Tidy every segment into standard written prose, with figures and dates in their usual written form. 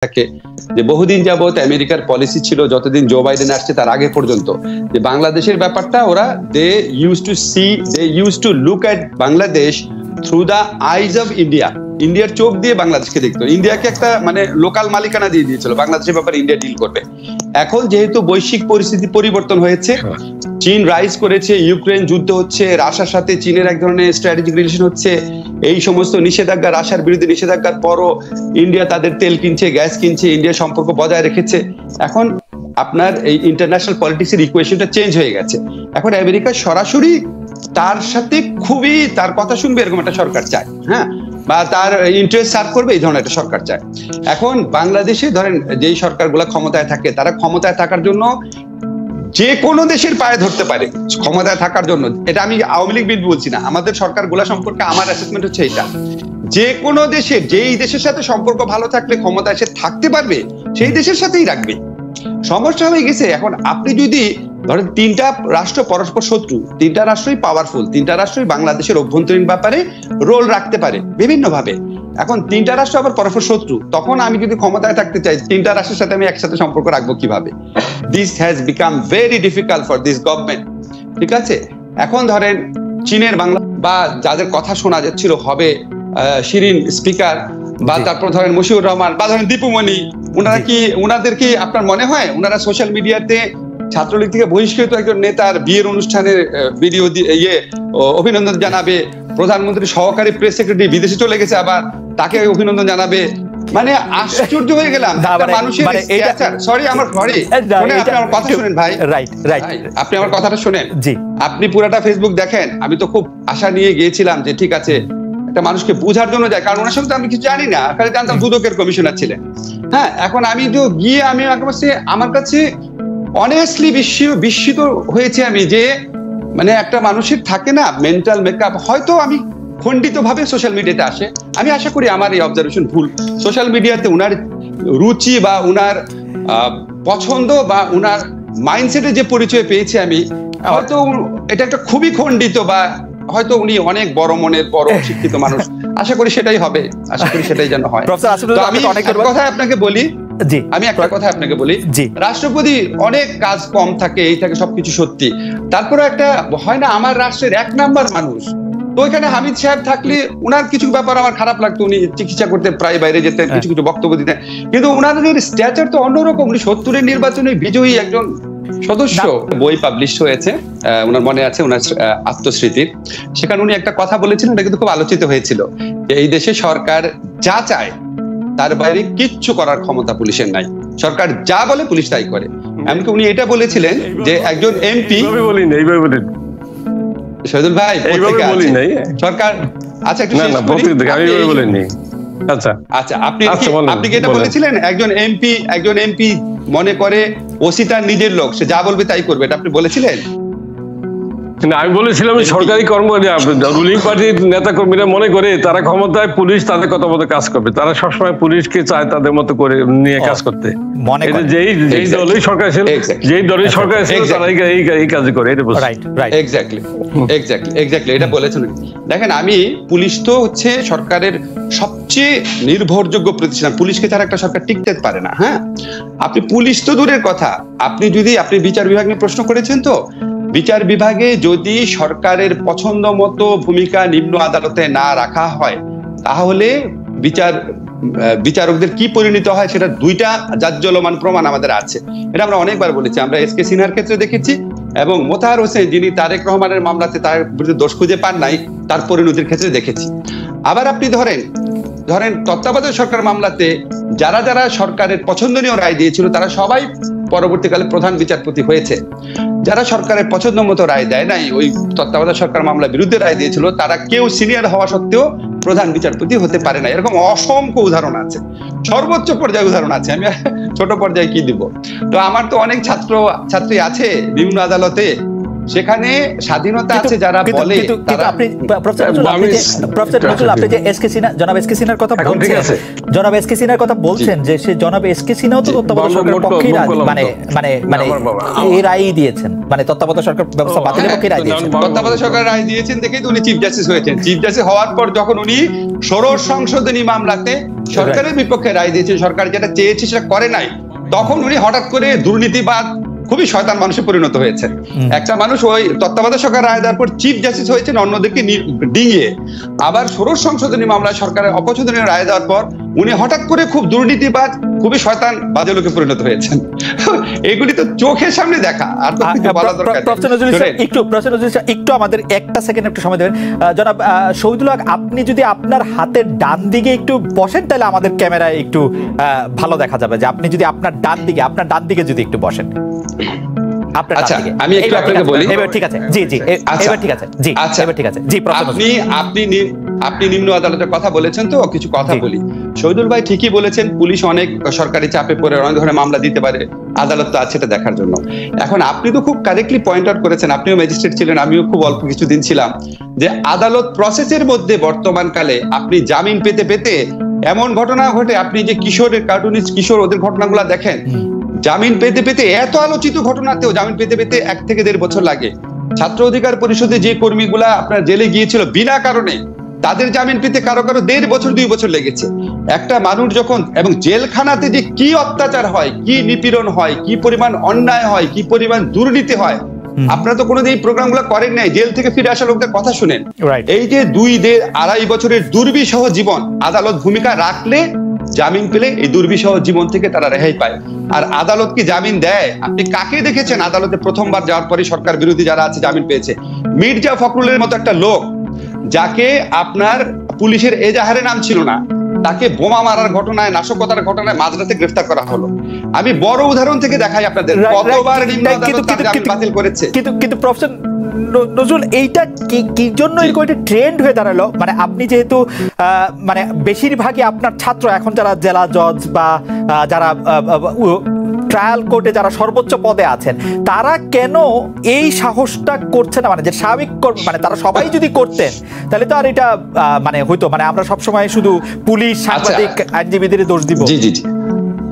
থাকে যে বহুদিন যাবত আমেরিকার পলিসি ছিল যতদিন জো বাইডেন আসছে তার আগে পর্যন্ত যে বাংলাদেশের ব্যাপারটা ওরা they use to look at Bangladesh through the eyes of India. ইন্ডিয়ার চোখ দিয়ে বাংলাদেশকে দেখতো, ইন্ডিয়াকে একটা মানে লোকাল মালিকানা দিয়ে দিয়েছিল, বাংলাদেশের ব্যাপারে ইন্ডিয়া ডিল করবে। এখন যেহেতু বৈশ্বিক পরিস্থিতি পরিবর্তন হয়েছে, চীন রাইজ করেছে, ইউক্রেন যুদ্ধ হচ্ছে, রাশিয়ার সাথে চীনের এক ধরনের স্ট্র্যাটেজিক রিলেশন হচ্ছে, এই সমস্ত নিষেধাজ্ঞা, রাশিয়ার বিরুদ্ধে নিষেধাজ্ঞার পরও ইন্ডিয়া তাদের তেল কিনছে, গ্যাস কিনছে, ইন্ডিয়া সম্পর্ক বজায় রেখেছে। এখন আপনার এই ইন্টারন্যাশনাল পলিটিক্সের ইকুয়েশনটা চেঞ্জ হয়ে গেছে। এখন আমেরিকা সরাসরি তার সাথে খুবই তার কথা শুনবে এরকম একটা সরকার চায়, হ্যাঁ, বা তার ইন্টারেস্ট সার্ভ করবে এই ধরনের একটা সরকার চায়। এখন বাংলাদেশে ধরেন যেই সরকারগুলো ক্ষমতায় থাকে তারা ক্ষমতায় থাকার জন্য যে কোনো দেশের পায়ে ধরতে পারে ক্ষমতায় থাকার জন্য। এটা আমি আওয়ামী লীগ বিল বলছি না, আমাদের সরকারগুলো সম্পর্কে আমার অ্যাসেসমেন্ট হচ্ছে এটা, যে কোনো দেশের যেই দেশের সাথে সম্পর্ক ভালো থাকলে ক্ষমতায় সে থাকতে পারবে সেই দেশের সাথেই রাখবে। সমস্যা হয়ে গেছে এখন আপনি যদি ধরেন তিনটা রাষ্ট্র পরস্পর শত্রু, তিনটা রাষ্ট্রই পাওয়ারফুল, তিনটা রাষ্ট্রই বাংলাদেশের অভ্যন্তরীণ ব্যাপারে রোল রাখতে পারে বিভিন্ন ভাবে। এখন তিনটা রাষ্ট্র আবার পরস্পর শত্রু, তখন আমি যদি ক্ষমতায় থাকতে চাই তিনটা রাষ্ট্রের সাথে আমি একসাথে সম্পর্ক রাখবো কিভাবে? This has become very difficult for this government. ঠিক আছে, এখন ধরেন চীনের বাংলা বা যাদের কথা শোনা যাচ্ছিল হবে শিরিন স্পিকার বা তারপর ধরেন মশিউর রহমান বা ধরেন দীপুমণি, ওনাদের কি আপনার মনে হয় ওনারা সোশ্যাল মিডিয়াতে ছাত্রলীগ থেকে বহিষ্কৃত একজন নেতার বিয়ের অনুষ্ঠানের ভিডিও দিয়ে অভিনন্দন জানাবে, প্রধানমন্ত্রী সহকারী প্রেস সেক্রেটারি বিদেশে চলে গেছে আবার তাকে অভিনন্দন জানাবে? মানে আশ্চর্য হয়ে গেলাম মানুষের। সরি আমার আপনি আমার কথা শুনেন ভাই, আপনি আমার কথাটা শুনেন। আপনি পুরাটা ফেসবুক দেখেন, আমি তো খুব আশা নিয়ে গিয়েছিলাম যে ঠিক আছে একটা মানুষকে বোঝার জন্য যায়, কারণ ওনার সঙ্গে আমি কিছু জানি না, খালি জানতাম দুদকের কমিশনার ছিলেন। হ্যাঁ, এখন আমি তো গিয়ে আমি আমার কাছে অনেস্টলি বিস্মিত হয়েছে আমি যে মানে একটা মানুষের থাকে না মেন্টাল মেকআপ, হয়তো আমি খণ্ডিত ভাবে সোশ্যাল মিডিয়াতে আসে, আমি আশা করি আমার এই অবজারভেশন ভুল। সোশ্যাল মিডিয়াতে উনার রুচি বা উনার পছন্দ বা উনার মাইন্ডসেটের যে পরিচয় পেয়েছি আমি, হয়তো এটা একটা খুবই খণ্ডিত বা হয়তো উনি অনেক বড় মনের বড় শিক্ষিত মানুষ, আশা করি সেটাই হবে, আশা করি সেটাই যেন হয়। আমি একটা কথা আপনাকে বলি, রাষ্ট্রপতি অনেক কাজ কম থাকে, এই থাকে সবকিছু সত্যি, তারপরে একটা হয় না আমার রাষ্ট্রের 1 নাম্বার মানুষ, তো ওইখানে হামিদ সাহেব থাকলে উনার কিছু ব্যাপার আমার খারাপ লাগতো, উনি চিকিৎসা করতে প্রায় বাইরে যেতেন, কিছু কিছু বক্তব্য দিতেন, কিন্তু উনাদের স্ট্যাচার তো অন্যরকম, উনি 70-এর নির্বাচনে বিজয়ী একজন সদস্য। বই পাবলিশ হয়েছে, ওনার মনে আছে ওনার আত্মস্মৃতির, সেখানে উনি একটা কথা বলেছিলেন, এটা কিন্তু খুব আলোচিত হয়েছিল যে এই দেশে সরকার যা চায় তার বাইরে কিচ্ছু করার ক্ষমতা পুলিশের নাই, সরকার যা বলে পুলিশ তাই করে। এমনকি উনি এটা বলেছিলেন যে একজন এমপি শহীদুল ভাই সরকার আচ্ছা আপনি কি এটা বলেছিলেন একজন এমপি মনে করে ওসি তার নিজের লোক, সে যা বলবে তাই করবে, এটা আপনি বলেছিলেন? আমি বলেছিলাম সরকারি রুলিং পার্টির নেতা কর্মীরা মনে করে তারা ক্ষমতায়, পুলিশ তাদের কথা মতো কাজ করবে, তারা সবসময় পুলিশকে চায় তাদের মতো করে নিয়ে কাজ করতে। যেই দলের সরকার ছিল তারা এই কাজ করে, এটা বলেছেন। দেখেন, আমি পুলিশ তো হচ্ছে সরকারের সবচেয়ে নির্ভরযোগ্য প্রতিষ্ঠান, পুলিশকে ছাড়া একটা সরকার টিকতে পারে না। হ্যাঁ, আপনি পুলিশ তো দূরের কথা, আপনি বিচার বিভাগ নিয়ে প্রশ্ন করেছেন, তো বিচার বিভাগে যদি সরকারের পছন্দ মতো ভূমিকা নিম্ন আদালতে না রাখা হয় তাহলে বিচারকদের কি পরিণত হয় সেটা 2টা জাজ্জলমান প্রমাণ আমাদের আছে। এটা আমরা অনেকবার বলেছি, আমরা এসকে সিনহার ক্ষেত্রে দেখেছি এবং মোতাহার হোসেন যিনি তারেক রহমানের মামলাতে তার বিরুদ্ধে দোষ খুঁজে পান নাই তার পরিণতির ক্ষেত্রে দেখেছি। আবার আপনি ধরেন তত্ত্বাবধায়ক সরকার মামলাতে যারা যারা সরকারের পছন্দনীয় রায় দিয়েছিল তারা সবাই পরবর্তীকালে প্রধান বিচারপতি হয়েছে। যারা সরকারের পছন্দ মতো রায় দেয় নাই, ওই তত্ত্বাবধায়ক সরকার মামলার বিরুদ্ধে রায় দিয়েছিল, তারা কেউ সিনিয়র হওয়া সত্ত্বেও প্রধান বিচারপতি হতে পারে না। এরকম অসংখ্য উদাহরণ আছে, সর্বোচ্চ পর্যায়ে উদাহরণ আছে, আমি ছোট পর্যায়ে কি দিব। তো আমার তো অনেক ছাত্রী আছে বিভিন্ন আদালতে, সেখানে স্বাধীনতা আছে যারা বলে কিন্তু আপনি প্রফেসর নজরুল আপনি যে এসকে সিনহা জনাব এসকে সিনহার কথা বলছেন, জনাব এসকে সিনহার কথা বলছেন যে সে জনাব এসকে সিনহাও তো তত্ত্বাবধায়ক সরকারের পক্ষেই মানে এই রায় দিয়েছেন, মানে তত্ত্বাবধায়ক সরকার ব্যবস্থা বাতিলের পক্ষে রায় দিয়েছেন। তত্ত্বাবধায়ক সরকার রায় দিয়েছেন দেখেই তো উনি চিফ জাস্টিস হয়েছেন। চিফ জাস্টিস হওয়ার পর যখন উনি ষোড়শ সংশোধনী মামলাতে সরকারের বিপক্ষে রায় দিয়েছেন, সরকার যেটা চেয়েছে সেটা করে নাই, তখন উনি হঠাৎ করে দুর্নীতিবাদ খুবই শয়তান মানুষে পরিণত হয়েছে। একটা মানুষ ওই তত্ত্বাবধায়ক সরকার রায় দেওয়ার পর চিফ জাস্টিস হয়েছেন অন্যদেরকে ডিঙিয়ে, আবার ষোড়শ সংশোধনী মামলায় সরকারের অপছন্দনীয় রায় দেওয়ার পর উনি হঠাৎ করে খুব দুর্নীতিবাদ খুবই শয়তান বাজে লোকে পরিণত হয়েছেন। এগুলি তো চোখের সামনে দেখা, আর তো কিছু বলা দরকার নেই। একটু আমাদের একটা সেকেন্ড একটু সময় দেবেন জনাব শহীদুল হক, আপনি যদি আপনার হাতের ডান দিকে একটু বসেন তাহলে আমাদের ক্যামেরায় একটু ভালো দেখা যাবে, যে আপনি যদি আপনার ডান দিকে যদি একটু বসেন। আচ্ছা, আমি একটু আপনাকে বলি। এবার ঠিক আছে, জি জি, এবার ঠিক আছে, জি আচ্ছা, এবার ঠিক আছে, জি। আপনি নিম্ন আদালতের কথা বলেছেন, তো কিছু কথা বলি। শহীদুল ভাই ঠিকই বলেছেন, পুলিশ অনেক সরকারি চাপে পড়ে অনেক ধরনের মামলা দিতে পারে, আদালত তো আছে এটা দেখার জন্য। এখন আপনি তো খুব কারেক্টলি পয়েন্ট আউট করেছেন, আপনিও ম্যাজিস্ট্রেট ছিলেন, আমিও খুব অল্প কিছুদিন ছিলাম, যে আদালত প্রসেসের মধ্যে বর্তমানকালে আপনি জামিন পেতে পেতে এমন ঘটনা ঘটে, আপনি যে কিশোরের কার্টুনিস্ট কিশোর ওদের ঘটনাগুলো দেখেন, জামিন পেতে পেতে এত আলোচিত ঘটনাতেও জামিন পেতে পেতে 1 থেকে 1.5 বছর লাগে। ছাত্র অধিকার পরিষদে যে কর্মীগুলা আপনার জেলে গিয়েছিল বিনা কারণে, তাদের জামিন পেতে কারো 1.5 বছর 2 বছর লেগেছে। একটা মানুষ যখন, এবং জেলখানাতে যে কি অত্যাচার হয়, কি নিপীড়ন হয়, কি পরিমাণ অন্যায় হয়, কি পরিমাণ দুর্নীতি হয়, আপনারা তো কোনোদিন এই প্রোগ্রামগুলো করেন নাই, জেল থেকে ফিরে আসা লোকদের কথা শুনেন। এই যে 2-2.5 বছরের দুর্বিষহ জীবন, আদালত ভূমিকা রাখলে জামিন পেলে এই দুর্বিষহ জীবন থেকে তারা রেহাই পায়। আর আদালত কি জামিন দেয়? আপনি কাকে দেখেছেন আদালতে প্রথমবার যাওয়ার পরে সরকার বিরোধী যারা আছে জামিন পেয়েছে? মির্জা ফখরুলের মতো একটা লোক, যাকে আপনার পুলিশের এজাহারে নাম ছিল না, তাকে বোমা মারার ঘটনায়, নাশকতার ঘটনায় মাঝরাতে গ্রেফতার করা হলো। আমি বড় উদাহরণ থেকে দেখাই আপনাদের, কতবার নিম্ন আদালত তার জামিন বাতিল করেছে। কিন্তু প্রফেসর নজরুল, এইটা কি জন্য এরকম একটা ট্রেন্ড হয়ে দাঁড়ালো? মানে আপনি যেহেতু মানে বেশিরভাগই আপনার ছাত্র, এখন যারা জেলা জজ বা যারা ট্রায়াল কোর্টে যারা সর্বোচ্চ পদে আছেন, তারা কেন এই সাহসটা করছে না? মানে যে স্বাভাবিক, মানে তারা সবাই যদি করতেন তাহলে তো আর এটা মানে হইতো, মানে আমরা সবসময় শুধু পুলিশ, সাংবাদিক, আইনজীবীদের দোষ দিব। জি জি জি,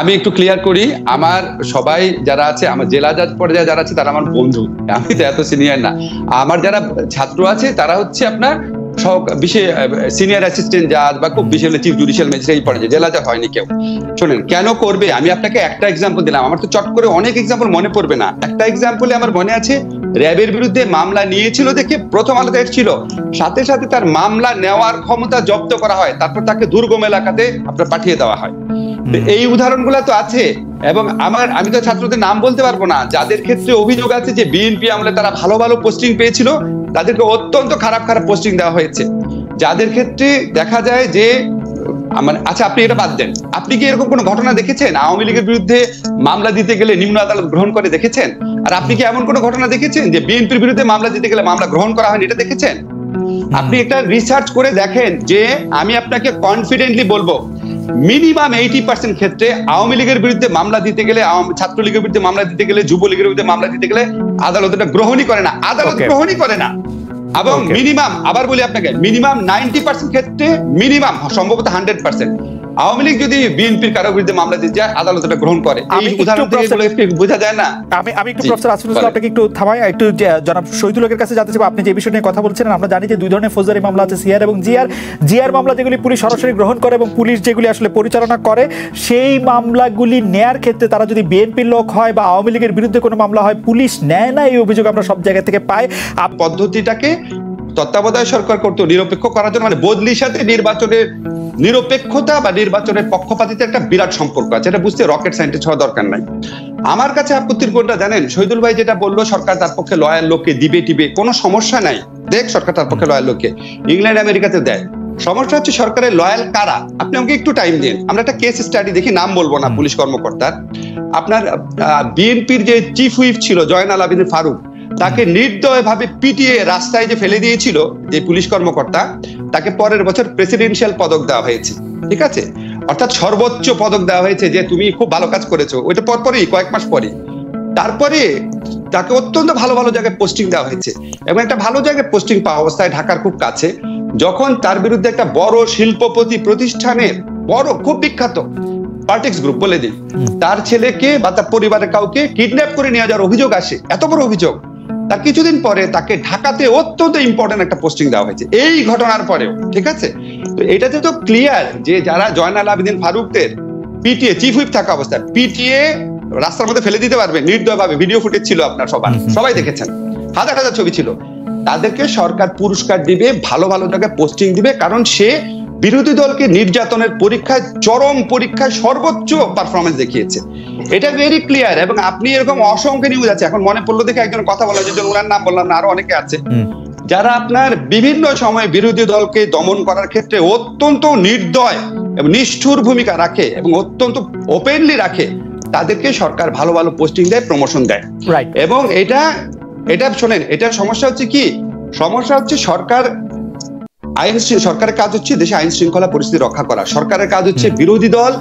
আমি একটু ক্লিয়ার করি। আমার সবাই যারা আছে, আমার জেলা জজ পর্যায়ে যারা আছে, তারা আমার বন্ধু, আমি তো এত সিনিয়র না। আমার যারা ছাত্র আছে তারা হচ্ছে আপনার বিশেষ সিনিয়র অ্যাসিস্ট্যান্ট জাজ বা খুব বিশেষ চিফ জুডিশিয়াল ম্যাজিস্ট্রেট পর্যায়ে, জেলা জজ হয়নি কেউ। শোনেন, কেন করবে? আমি আপনাকে একটা এক্সাম্পল দিলাম, আমার তো চট করে অনেক এক্সাম্পল মনে পড়বে না। একটা এক্সাম্পলে আমার মনে আছে, র্যাবের বিরুদ্ধে মামলা নিয়েছিল দেখে প্রথম আলোতে ছিল, সাথে সাথে তার মামলা নেওয়ার ক্ষমতা জব্দ করা হয়, তারপর তাকে দুর্গম এলাকাতে আপনার পাঠিয়ে দেওয়া হয়। এই উদাহরণগুলো তো আছে। এবং আমি তো ছাত্রদের নাম বলতে পারবো না, যাদের ক্ষেত্রে অভিযোগ আছে যে বিএনপি আমলে তারা ভালো ভালো পোস্টিং পেয়েছিল, তাদেরকে অত্যন্ত খারাপ খারাপ পোস্টিং দেওয়া হয়েছে। যাদের ক্ষেত্রে দেখা যায় যে মানে, আচ্ছা আপনি এটা বাদ দেন, আপনি কি এরকম কোনো ঘটনা দেখেছেন আওয়ামী লীগের বিরুদ্ধে মামলা দিতে গেলে নিম্ন আদালত গ্রহণ করে দেখেছেন? আর আপনি কি এমন কোনো ঘটনা দেখেছেন যে বিএনপির বিরুদ্ধে মামলা দিতে গেলে মামলা গ্রহণ করা হয়নি? এটা দেখেছেন? আপনি একটা রিসার্চ করে দেখেন, যে আমি আপনাকে কনফিডেন্টলি বলবো মিনিমাম 80% ক্ষেত্রে আওয়ামী লীগের বিরুদ্ধে মামলা দিতে গেলে, ছাত্রলীগের বিরুদ্ধে মামলা দিতে গেলে, যুবলীগের বিরুদ্ধে মামলা দিতে গেলে আদালত এটা গ্রহণই করে না, আদালত গ্রহণই করে না। এবং মিনিমাম, আবার বলি আপনাকে, মিনিমাম 90% ক্ষেত্রে, মিনিমাম সম্ভবত 100%, আওয়ামী লীগ যদি বিএনপির কারো বিরুদ্ধে মামলা দিতে যায়, আদালত এটা গ্রহণ করে। এই উদাহরণ থেকে বোঝা যায় না? আমি একটু প্রফেসর আসিফুল আপনাকে একটু থামাই, একটু জনাব শহীদুল হকের কাছে জানতে চাইবো, আপনি যে বিষয় নিয়ে কথা বলছেন, আমরা জানি যে 2 ধরনের ফৌজদারি মামলা আছে, সিআর এবং জিআর। জিআর মামলা যেগুলি পুলিশ সরাসরি গ্রহণ করে এবং পুলিশ যেগুলি আসলে পরিচালনা করে, সেই মামলাগুলি নেয়ার ক্ষেত্রে তারা যদি বিএনপির লোক হয় বা আওয়ামী লীগের বিরুদ্ধে কোনো মামলা হয়, পুলিশ নেয় না, এই অভিযোগ আমরা সব জায়গা থেকে পাই। পদ্ধতিটাকে তত্ত্বাবধায়ক সরকার করতে নিরপেক্ষ করার জন্য, মানে বদলির সাথে নির্বাচনের নিরপেক্ষতা বা নির্বাচনের পক্ষপাতিত্বের একটা বিরাট সম্পর্ক আছে, এটা বুঝতে রকেট সায়েন্টিস্ট হওয়া দরকার নাই। আমার কাছে আপত্তির কোনটা জানেন? শহীদুল ভাই যেটা বললো, সরকার তার পক্ষে লয়াল লোককে দিবে টিবে, কোনো সমস্যা নাই, দেখ সরকার তার পক্ষে লয়াল লোককে ইংল্যান্ড আমেরিকাতে দেয়। সমস্যা হচ্ছে সরকারের লয়াল কারা? আপনি আমাকে একটু টাইম দিন, আমরা একটা কেস স্টাডি দেখি, নাম বলবো না পুলিশ কর্মকর্তার। আপনার বিএনপির যে চিফ হুইপ ছিল জয়নাল আবেদিন ফারুক, তাকে নির্দয়ভাবে পিটিয়ে রাস্তায় যে ফেলে দিয়েছিল যে পুলিশ কর্মকর্তা, তাকে পরের বছর প্রেসিডেন্সিয়াল পদক দেওয়া হয়েছে, ঠিক আছে? অর্থাৎ সর্বোচ্চ পদক দেওয়া হয়েছে, যে তুমি খুব ভালো কাজ করেছো। ওইটা পরপরই, কয়েক মাস পরে। তারপরে তাকে অত্যন্ত ভালো ভালো জায়গায় পোস্টিং দেওয়া হয়েছে এবং একটা ভালো জায়গায় পোস্টিং পাওয়া অবস্থায় ঢাকার খুব কাছে, যখন তার বিরুদ্ধে একটা বড় শিল্পপতি প্রতিষ্ঠানের বড় খুব বিখ্যাত পার্টিক্স গ্রুপ বলে দিই, তার ছেলেকে বা তার পরিবারের কাউকে কিডন্যাপ করে নিয়ে যাওয়ার অভিযোগ আসে, এত বড় অভিযোগ, তার কিছুদিন পরে তাকে ঢাকাতে অত্যন্ত ইম্পর্টেন্ট একটা পোস্টিং দেওয়া হয়েছে এই ঘটনার পরেও। ঠিক আছে, তো এটাতে তো ক্লিয়ার যে যারা জয়নাল আবেদিন ফারুকদের পিটিএ চিফ হুইপ থাকা অবস্থায় পিটিএ রাস্তার মধ্যে ফেলে দিতে পারবে নির্দয়ভাবে, ভিডিও ফুটেজ ছিল আপনার সবাই দেখেছেন, হাজার হাজার ছবি ছিল, তাদেরকে সরকার পুরস্কার দিবে, ভালো ভালো জায়গায় পোস্টিং দিবে, কারণ সে বিরোধী দলকে নির্যাতনের পরীক্ষায় চরম পরীক্ষায় সর্বোচ্চ পারফরমেন্স দেখিয়েছে, এটা ভেরি ক্লিয়ার। এবং আপনি এরকম অসংখ্য নিউজ আছে, এখন মনে পড়লো দেখে একজন কথা বলা, যে ওনার নাম বললাম না, আরো অনেকে আছে যারা আপনার বিভিন্ন সময় বিরোধী দলকে দমন করার ক্ষেত্রে অত্যন্ত নির্দয় এবং নিষ্ঠুর ভূমিকা রাখে এবং অত্যন্ত ওপেনলি রাখে, তাদেরকে সরকার ভালো ভালো পোস্টিং দেয়, প্রমোশন দেয়। এবং এটা শোনেন, এটার সমস্যা হচ্ছে কি, সমস্যা হচ্ছে সরকারের কাজ হচ্ছে দেশে আইন শৃঙ্খলা পরিস্থিতি রক্ষা করা, সরকারের কাজ হচ্ছে বিরোধী দল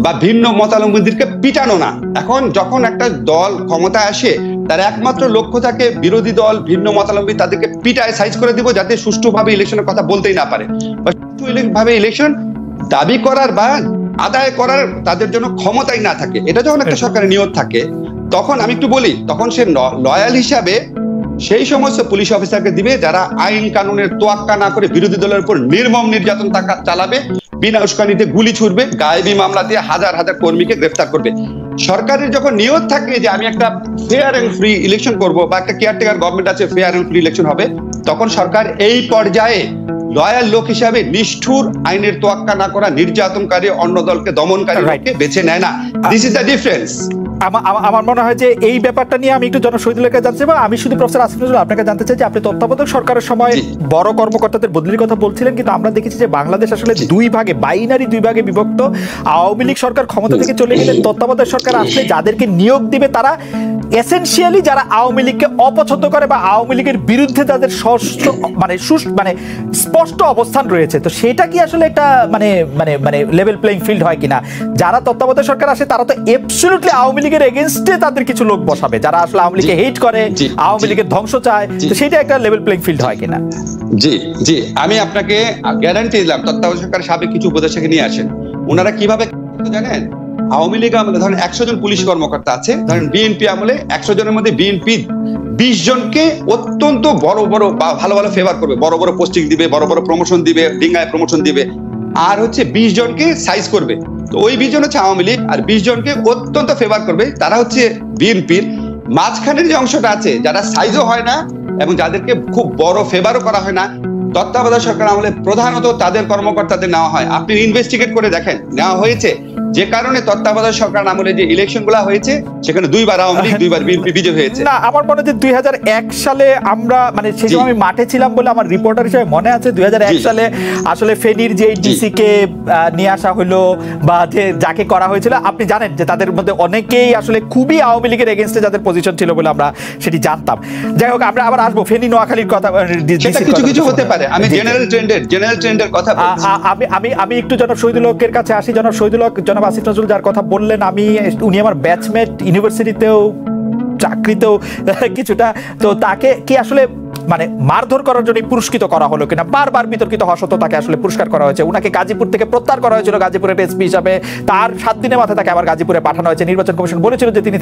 বা ভিন্ন মতাবলম্বীদেরকে পিটানো না। এখন যখন একটা দল ক্ষমতায় আসে, তার একমাত্র লক্ষ্য থাকে বিরোধী দল ভিন্ন মতাবলম্বী তাদেরকে পিটায় সাইজ করে দিব, যাতে সুষ্ঠুভাবে ইলেকশনের কথা বলতেই না পারে, বা সুষ্ঠুভাবে ইলেকশন দাবি করার বা আদায় করার তাদের জন্য ক্ষমতাই না থাকে। এটা যখন একটা সরকারের নিয়ত থাকে, তখন আমি একটু বলি, তখন সে লয়াল হিসাবে সেই সমস্ত পুলিশ অফিসারকে দিবে যারা আইন কানুনের তোয়াক্কা না করে বিরোধী দলের উপর নির্মম নির্যাতন চালাবে, বিনা উস্কানিতে গুলি ছুড়বে, গায়েবী মামলা দিয়ে হাজার হাজার কর্মীকে গ্রেফতার করবে। সরকারের যখন নিয়ত থাকে যে আমি একটা ফেয়ার এন্ড ফ্রি ইলেকশন করব, বা একটা কেয়ারটেকার গভর্নমেন্ট আছে, ফেয়ার এন্ড ফ্রি ইলেকশন হবে, তখন সরকার এই পর্যায়ে লয়াল লোক হিসাবে নিষ্ঠুর আইনের তোয়াক্কা না করা নির্যাতনকারী অন্য দলকে দমনকারীকে বেছে নেয় না। This is the difference. আমার মনে হয় যে এই ব্যাপারটা নিয়ে আমি একটু জনাব শহীদুলের কাছে জানতে চাই, আমি শুধু প্রফেসর আসিফ নজরুল আপনাকে জানতে চাই যে আপনি তত্ত্বাবধায়ক সরকারের সময় বড় কর্মকর্তাদের বদলির কথা বলছিলেন, কিন্তু আমরা দেখেছি যে বাংলাদেশ আসলে বাইনারি দুই ভাগে বিভক্ত। আওয়ামী লীগ সরকার ক্ষমতা থেকে চলে গেলে তত্ত্বাবধায়ক সরকার আসলে যাদেরকে নিয়োগ দিবে তারা এসেনশিয়ালি যারা আওয়ামী লীগকে অপছন্দ করে বা আওয়ামী লীগের বিরুদ্ধে তাদের মানে স্পষ্ট অবস্থান রয়েছে। তো সেটা কি আসলে একটা মানে লেভেল প্লেইং ফিল্ড হয় কিনা? যারা তত্ত্বাবধায়ক সরকার আসে তারা তো অ্যাবসলিউটলি আওয়ামী লীগের এগেইনস্টে তাদের কিছু লোক বসাবে, যারা আসলে আওয়ামী লীগকে হেট করে, আওয়ামী লীগের ধ্বংস চায়। তো সেটা একটা লেভেল প্লেইং ফিল্ড হয় কিনা? জি জি, আমি আপনাকে গ্যারান্টি দিলাম, তত্ত্বাবধায়ক সরকারের সাবেক কিছু উপদেষ্টাকে নিয়ে আসেন, ওনারা কিভাবে জানেন, আওয়ামী লীগ আমলে ধরেন 100 জন পুলিশ কর্মকর্তা আছে, ধরেন বিএনপি আমলে 100 জনের মধ্যে বিএনপি 20 জনকে অত্যন্ত বড় বড় বা ভালো ভালো ফেভার করবে, বড় বড় পোস্টিং দিবে, বড় বড় প্রমোশন দিবে, ডিঙ্গায় প্রমোশন দিবে, আর হচ্ছে 20 জনকে সাইজ করবে। তো ওই 20 জন হচ্ছে আওয়ামী লীগ, আর 20 জনকে অত্যন্ত ফেভার করবে, তারা হচ্ছে বিএনপির। মাঝখানের যে অংশটা আছে, যারা সাইজও হয় না এবং যাদেরকে খুব বড় ফেভারও করা হয় না, তত্ত্বাবধায়ক সরকার আমলে প্রধানত তাদের কর্মকর্তাদের নেওয়া হয়। আপনি ইনভেস্টিগেট করে দেখেন, নেওয়া হয়েছে, যে কারণে তত্ত্বাবধায়ক সরকার আমলে যে ইলেকশন গুলা হয়েছে সেখানে 2 বার আওয়ামী লীগ 2 বার বিএনপি বিজয় হয়েছে। না, আমার মনে হয় 2001 সালে আমরা মানে সেই সময় আমি মাঠে ছিলাম বলে আমার রিপোর্টার হিসেবে মনে আছে, 2001 সালে আসলে ফেনীর যে ডিসি কে নিয়ে আসা হলো বা যে যাকে করা হয়েছিল, আপনি জানেন যে তাদের মধ্যে অনেকেই আসলে খুবই আওয়ামী লীগের এগেইনস্টে যাদের পজিশন ছিল বলে আমরা সেটি জানতাম। যাই হোক, আমরা আবার আসবো ফেনী নোয়াখালীর কথা, কিছু হতে পারে। আমি জেনারেল ট্রেন্ডের কথা বলছি। আমি একটু জনাব শহীদুল হকের কাছে আসি। জনাব শহীদুল হক, জনাব আসিফ নজরুল যার কথা বললেন, উনি আমার ব্যাচমেট, ইউনিভার্সিটিতেও চাকরিতেও কিছুটা। তো তাকে কি আসলে মানে মারধর করার জন্য পুরস্কৃত করা হলো কিনা বারবার বিতর্কিত হওয়া সত্ত্বেও তাকে আসলে পুরস্কার করা হয়েছে। উনাকে গাজীপুর থেকে প্রত্যাহার করা হয়েছিল গাজীপুরের এসপি হিসাবে, তার 7 দিনের মাথায় তাকে আবার গাজীপুরে পাঠানো হয়েছে। নির্বাচন কমিশন বলেছিল যে তিনি